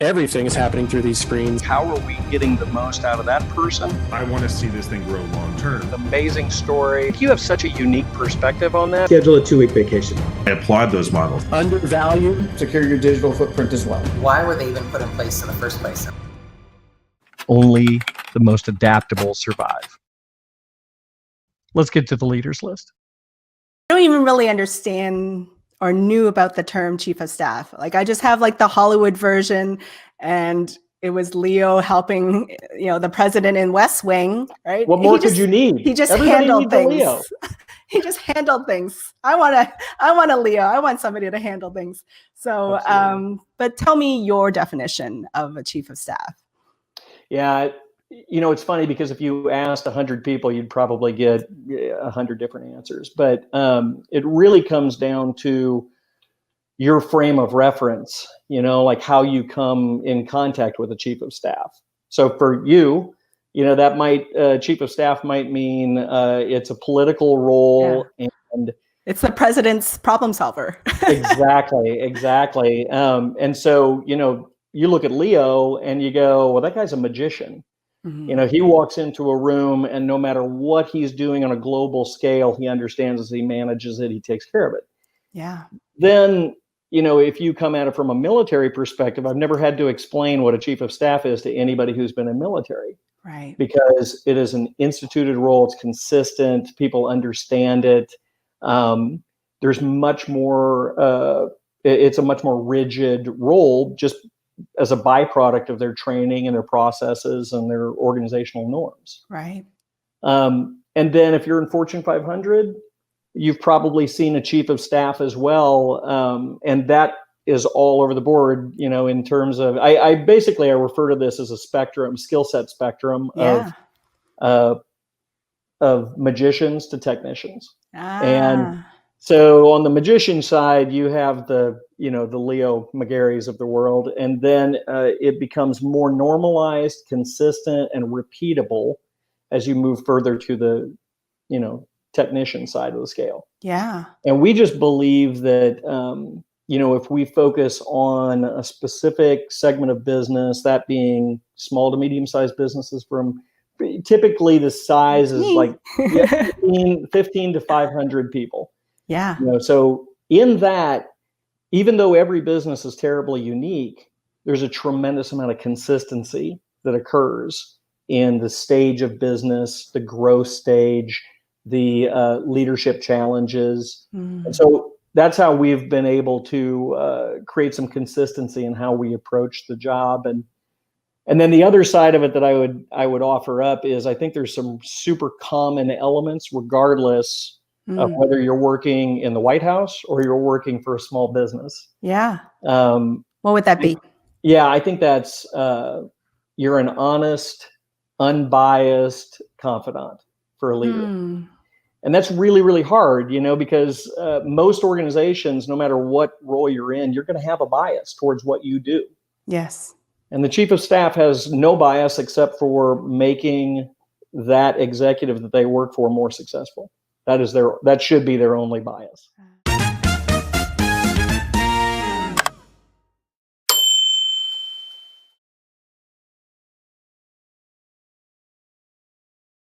Everything is happening through these screens. How are we getting the most out of that person? I want to see this thing grow long term. Amazing story. You have such a unique perspective on that. Schedule a 2-week vacation. I applaud those models. Undervalue. Secure your digital footprint as well. Why were they even put in place in the first place? Only the most adaptable survive. Let's get to the leaders list. I don't even really understand or knew about the term chief of staff. Like I just have like the Hollywood version, and it was Leo helping, the president in West Wing, right? What more could you need? He just Everybody handled needs a things. Leo. He just handled things. I want a Leo. I want somebody to handle things. So, but tell me your definition of a chief of staff. Yeah. It's funny because if you asked 100 people, you'd probably get 100 different answers. But it really comes down to your frame of reference, like how you come in contact with a chief of staff. So for you, that might, chief of staff might mean it's a political role, and it's the president's problem solver. Exactly. And so, you look at Leo and you go, well, that guy's a magician. Mm-hmm. He walks into a room and no matter what he's doing on a global scale, he understands as he manages it, he takes care of it. Yeah. Then, if you come at it from a military perspective, I've never had to explain what a chief of staff is to anybody who's been in military. Right. Because it is an instituted role. It's consistent. People understand it. There's much more, it's a much more rigid role just as a byproduct of their training and their processes and their organizational norms. Right. And then if you're in Fortune 500, you've probably seen a chief of staff as well. And that is all over the board, in terms of, I refer to this as a spectrum, skill set spectrum of magicians to technicians. And so on the magician side, you have the Leo McGarrys of the world, and then it becomes more normalized, consistent, and repeatable as you move further to the, technician side of the scale. Yeah. And we just believe that, if we focus on a specific segment of business, that being small to medium-sized businesses from typically the size is like 15 to 500 people. Yeah. So in that, even though every business is terribly unique, there's a tremendous amount of consistency that occurs in the stage of business, the growth stage, the leadership challenges. And so that's how we've been able to create some consistency in how we approach the job. And then the other side of it that I would offer up is I think there's some super common elements regardless of whether you're working in the White House or you're working for a small business. Yeah. What would that be? Yeah, I think that's you're an honest, unbiased confidant for a leader. And that's really, really hard, because most organizations, no matter what role you're in, you're going to have a bias towards what you do. Yes. And the chief of staff has no bias except for making that executive that they work for more successful. That should be their only bias.